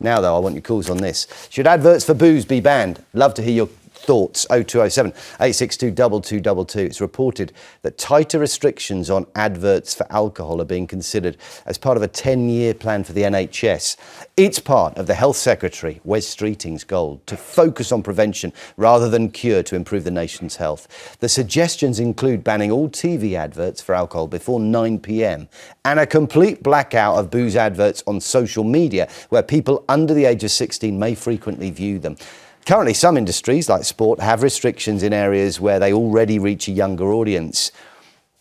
Now, though, I want your calls on this. Should adverts for booze be banned? Love to hear your thoughts. 0207 862 2222. It's reported that tighter restrictions on adverts for alcohol are being considered as part of a 10-year plan for the NHS. It's part of the Health Secretary, Wes Streeting's goal to focus on prevention rather than cure to improve the nation's health. The suggestions include banning all TV adverts for alcohol before 9 p.m. and a complete blackout of booze adverts on social media where people under the age of 16 may frequently view them. Currently, some industries, like sport, have restrictions in areas where they already reach a younger audience.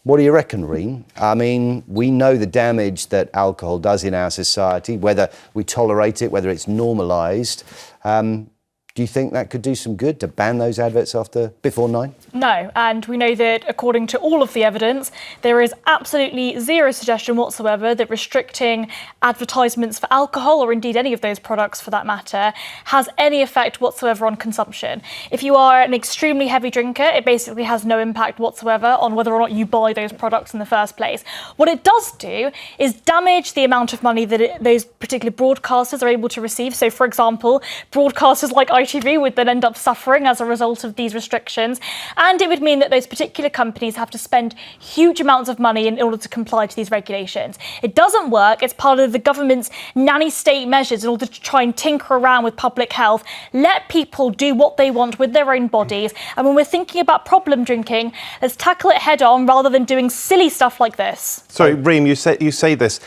What do you reckon, Reem? I mean, we know the damage that alcohol does in our society, whether we tolerate it, whether it's normalised. Do you think that could do some good to ban those adverts before 9? No, and we know that according to all of the evidence, there is absolutely zero suggestion whatsoever that restricting advertisements for alcohol, or indeed any of those products for that matter, has any effect whatsoever on consumption. If you are an extremely heavy drinker, it basically has no impact whatsoever on whether or not you buy those products in the first place. What it does do is damage the amount of money that those particular broadcasters are able to receive. So, for example, broadcasters like ITV would then end up suffering as a result of these restrictions. And it would mean that those particular companies have to spend huge amounts of money in order to comply to these regulations. It doesn't work. It's part of the government's nanny state measures in order to try and tinker around with public health. Let people do what they want with their own bodies. And when we're thinking about problem drinking, let's tackle it head on rather than doing silly stuff like this. Sorry, Reem, you say this,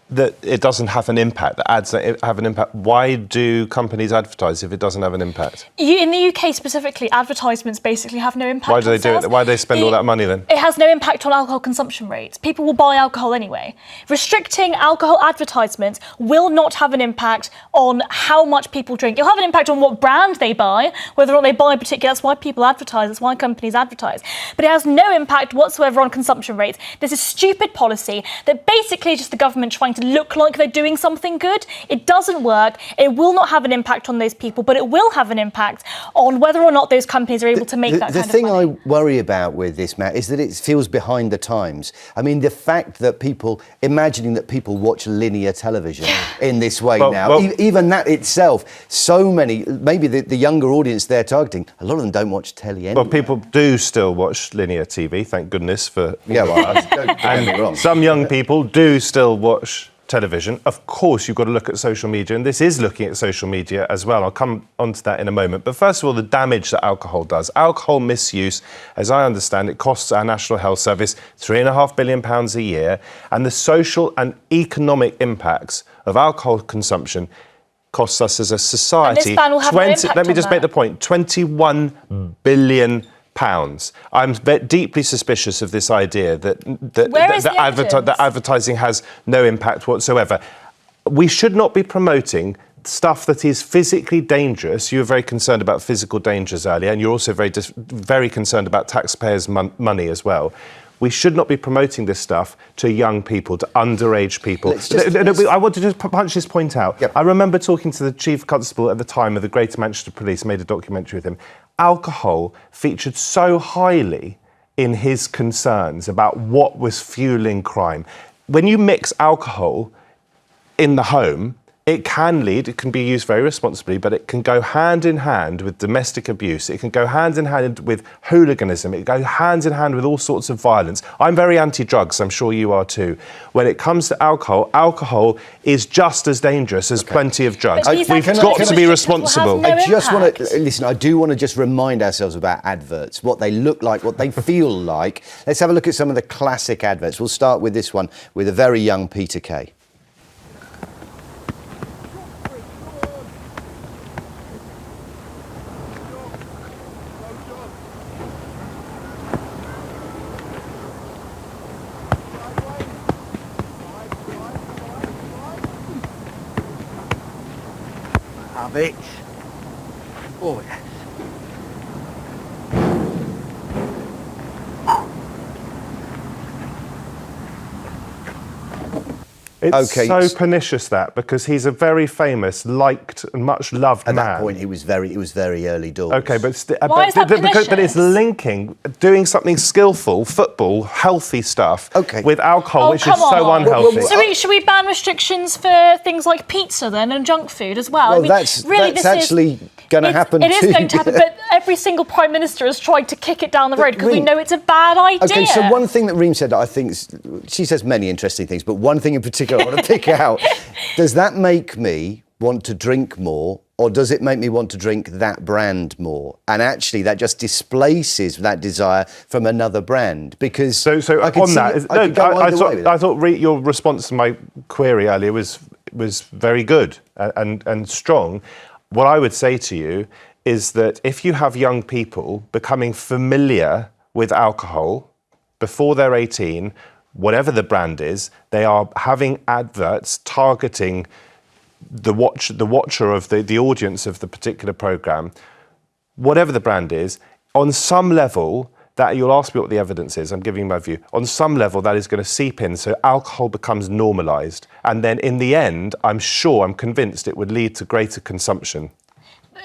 that it doesn't have an impact, that ads have an impact. Why do companies advertise if it doesn't have an impact? In the UK specifically, advertisements basically have no impact. Why do they do it? Why do they spend all that money then? It has no impact on alcohol consumption rates. People will buy alcohol anyway. Restricting alcohol advertisements will not have an impact on how much people drink. It'll have an impact on what brand they buy, whether or not they buy a particular. That's why people advertise. That's why companies advertise. But it has no impact whatsoever on consumption rates. This is stupid policy that basically is just the government trying to look like they're doing something good. It doesn't work. It will not have an impact on those people, but it will have an impact on whether or not those companies are able to make that kind of money. The thing I worry about with this, Matt, is that it feels behind the times. I mean, the fact that imagining that people watch linear television in this way now, even that itself, so many, maybe the younger audience they're targeting, a lot of them don't watch telly anyway. Well, people do still watch linear TV, thank goodness for... Yeah, well, don't get me wrong. Some young people do still watch television. Of course, you've got to look at social media, and this is looking at social media as well. I'll come onto that in a moment. But first of all, the damage that alcohol does. Alcohol misuse, as I understand it, costs our National Health Service £3.5 billion a year, and the social and economic impacts of alcohol consumption costs us as a society... And this ban will have no impact let me on just that. make the point, £21 billion. I'm deeply suspicious of this idea that advertising has no impact whatsoever. We should not be promoting stuff that is physically dangerous. You were very concerned about physical dangers earlier, and you're also very concerned about taxpayers' money as well. We should not be promoting this stuff to young people, to underage people. I want to just punch this point out. Yep. I remember talking to the Chief Constable at the time of the Greater Manchester Police, made a documentary with him. Alcohol featured so highly in his concerns about what was fueling crime. When you mix alcohol in the home, it can be used very responsibly, but it can go hand in hand with domestic abuse. It can go hand in hand with hooliganism. It can go hand in hand with all sorts of violence. I'm very anti-drugs, I'm sure you are too. When it comes to alcohol, alcohol is just as dangerous as plenty of drugs. We've got to be responsible. I just want to, listen, I do want to just remind ourselves about adverts, what they look like, what they feel like. Let's have a look at some of the classic adverts. We'll start with this one with a very young Peter Kay. Have it. Oh, yes. It's so pernicious that, because he's a very famous, liked, and much loved man. At that point, it was very early doors. Okay, but Why is that pernicious? But it's linking doing something skillful, football, healthy stuff, with alcohol, which is so unhealthy. So should we ban restrictions for things like pizza then and junk food as well? Well, that's actually going to happen. It is going to happen, but every single Prime Minister has tried to kick it down the road because we know it's a bad idea. Okay, so one thing that Reem said that I think, she says many interesting things, but one thing in particular I want to pick out. Does that make me want to drink more, or does it make me want to drink that brand more? And actually, that just displaces that desire from another brand. Because I thought your response to my query earlier was very good and strong. What I would say to you is that if you have young people becoming familiar with alcohol before they're 18, whatever the brand is, they are having adverts targeting the watcher of the audience of the particular programme, whatever the brand is, on some level, that you'll ask me what the evidence is, I'm giving my view, on some level that is going to seep in, so alcohol becomes normalised. And then in the end, I'm convinced it would lead to greater consumption.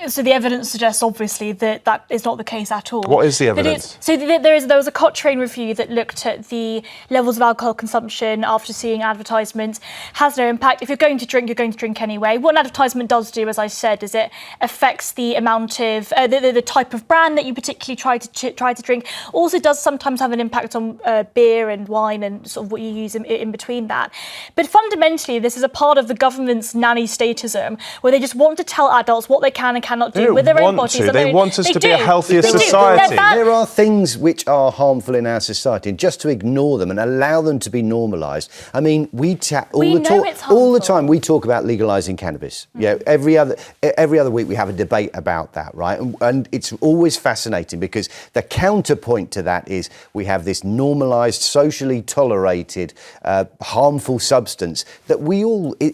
So the evidence suggests, obviously, that is not the case at all. What is the evidence? There was a Cochrane review that looked at the levels of alcohol consumption after seeing advertisements. Has no impact. If you're going to drink, you're going to drink anyway. What an advertisement does do, as I said, is it affects the amount of the type of brand that you particularly try to drink. Also does sometimes have an impact on beer and wine and sort of what you use in between that. But fundamentally, this is a part of the government's nanny statism, where they just want to tell adults what they can and cannot do with their own bodies. They want us to be a healthier society. There are things which are harmful in our society, and just to ignore them and allow them to be normalised. I mean, all the time we talk about legalising cannabis. Yeah, every other week we have a debate about that, right? And it's always fascinating because the counterpoint to that is we have this normalised, socially tolerated, harmful substance that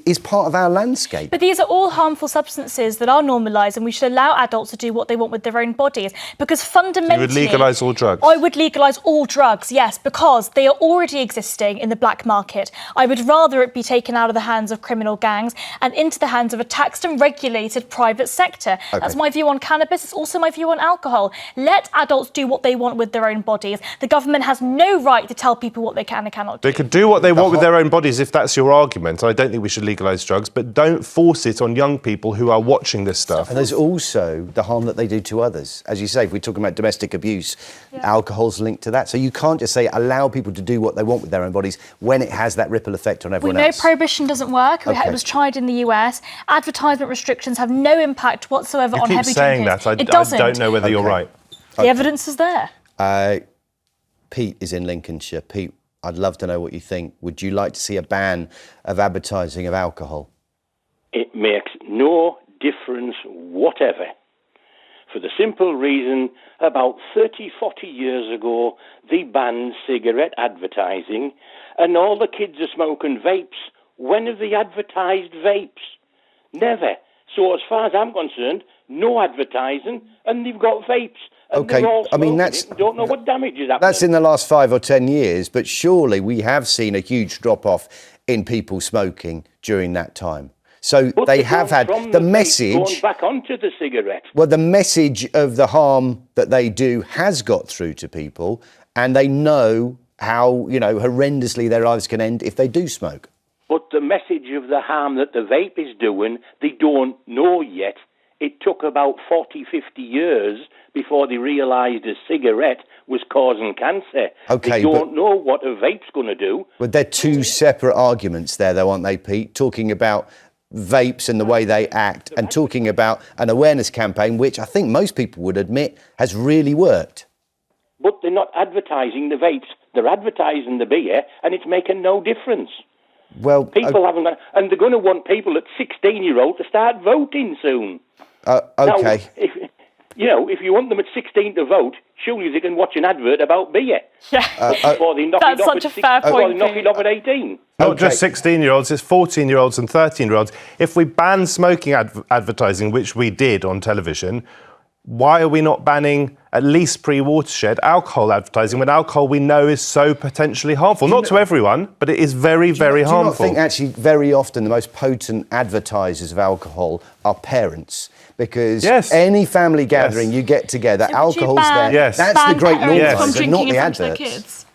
is part of our landscape. But these are all harmful substances that are normalised, and we should allow adults to do what they want with their own bodies. Because fundamentally... You would legalise all drugs? I would legalise all drugs, yes, because they are already existing in the black market. I would rather it be taken out of the hands of criminal gangs and into the hands of a taxed and regulated private sector. Okay. That's my view on cannabis. It's also my view on alcohol. Let adults do what they want with their own bodies. The government has no right to tell people what they can and cannot do. They could do what they want with their own bodies if that's your argument. I don't think we should legalise drugs, but don't force it on young people who are watching this stuff. And there's also the harm that they do to others. As you say, if we're talking about domestic abuse, alcohol's linked to that. So you can't just say allow people to do what they want with their own bodies when it has that ripple effect on everyone else. We know prohibition doesn't work. It was tried in the US. Advertisement restrictions have no impact whatsoever on heavy drinkers. You keep saying that. I don't know whether you're right. The evidence is there. Pete is in Lincolnshire. Pete, I'd love to know what you think. Would you like to see a ban of advertising of alcohol? It makes no difference whatever. For the simple reason, about 30, 40 years ago, they banned cigarette advertising, and all the kids are smoking vapes. When have they advertised vapes? Never. So as far as I'm concerned, no advertising, and they've got vapes. Okay, I mean, don't know what damage is happening. That's in the last 5 or 10 years, but surely we have seen a huge drop-off in people smoking during that time. So they have had the message... going back onto the cigarette. Well, the message of the harm that they do has got through to people, and they know how, horrendously their lives can end if they do smoke. But the message of the harm that the vape is doing, they don't know yet. It took about 40, 50 years before they realised a cigarette was causing cancer. Okay, they don't know what a vape's going to do. But they're two separate arguments there, though, aren't they, Pete? Talking about vapes and the way they act, and talking about an awareness campaign, which I think most people would admit has really worked. But they're not advertising the vapes. They're advertising the beer, and it's making no difference. Well, people haven't got, and they're going to want people at 16-year-old to start voting soon. Okay. Now, if you want them at 16 to vote, surely they can watch an advert about beer. Yeah, before they knock that's it off such a fair point. Before they knock it off at 18. Not just 16-year-olds, it's 14-year-olds and 13-year-olds. If we ban smoking advertising, which we did on television, why are we not banning at least pre-watershed alcohol advertising when alcohol we know is so potentially harmful? Not to everyone, but it is very, very harmful. Do you not think actually very often the most potent advertisers of alcohol are parents? Because any family gathering you get together, alcohol's there. Yes. That's the great normaliser, not the adverts. adverts.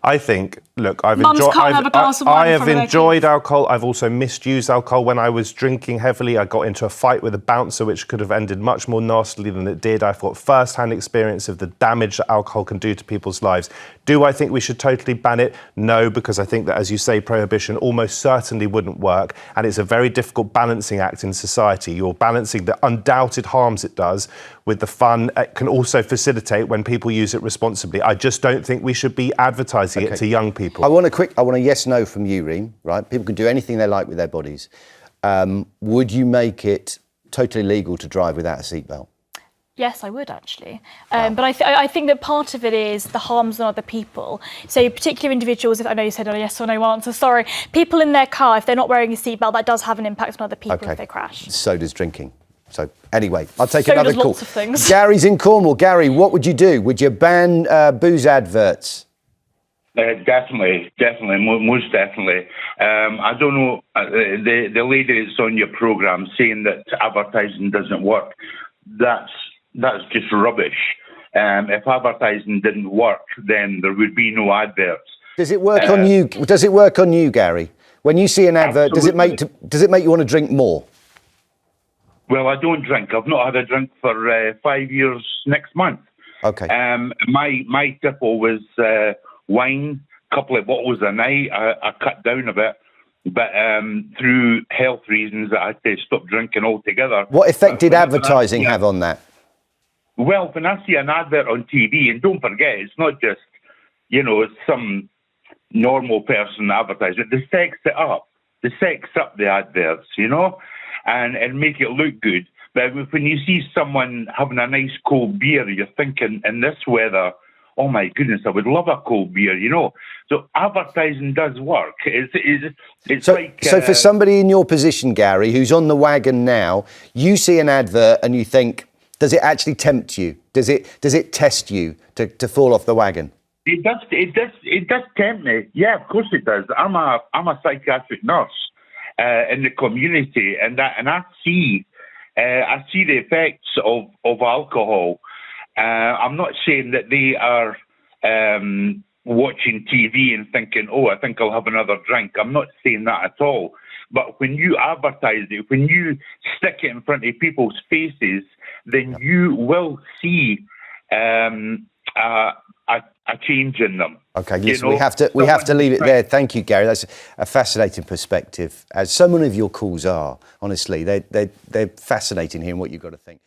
I think, look, I've Mums can't have a glass of wine I in have front of their enjoyed kids. alcohol. I've also misused alcohol. When I was drinking heavily, I got into a fight with a bouncer, which could have ended much more nastily than it did. I've got first-hand experience of the damage that alcohol can do to people's lives. Do I think we should totally ban it? No, because I think that, as you say, prohibition almost certainly wouldn't work. And it's a very difficult balancing act in society. You're balancing the undoubted harms it does with the fun it can also facilitate when people use it responsibly. I just don't think we should be advertising it to young people. I want a yes/no from you, Reem. Right? People can do anything they like with their bodies. Would you make it totally legal to drive without a seatbelt? Yes, I would actually. But I think that part of it is the harms on other people. So particular individuals, if I know you said a yes or no answer, sorry. People in their car, if they're not wearing a seatbelt, that does have an impact on other people if they crash. So does drinking. So anyway, I'll take another call. Lots of things. Gary's in Cornwall. Gary, what would you do? Would you ban booze adverts? Definitely, most definitely. I don't know, the lady that's on your programme saying that advertising doesn't work, that's just rubbish. If advertising didn't work, then there would be no adverts. Does it work on you? Does it work on you, Gary? When you see an advert, does it make you want to drink more? Well, I don't drink. I've not had a drink for 5 years next month. Okay. My tipple was wine, a couple of bottles a night. I cut down a bit, but through health reasons, I had to stop drinking altogether. What effect did advertising have on that? Well, when I see an advert on TV, and don't forget, it's not just, some normal person advertising. They sex it up. They sex up the adverts, and make it look good. But when you see someone having a nice cold beer, you're thinking, in this weather, oh my goodness, I would love a cold beer, So advertising does work. So for somebody in your position, Gary, who's on the wagon now, you see an advert and you think, does it actually tempt you? Does it test you to fall off the wagon? It does tempt me. Yeah, of course it does. I'm a psychiatric nurse in the community, and I see the effects of alcohol. I'm not saying that they are watching TV and thinking, oh, I think I'll have another drink. I'm not saying that at all. But when you advertise it, when you stick it in front of people's faces, then you will see a change in them. Okay, listen, we have to leave it there. Thank you, Gary. That's a fascinating perspective, as so many of your calls are. Honestly, they're fascinating hearing what you've got to think.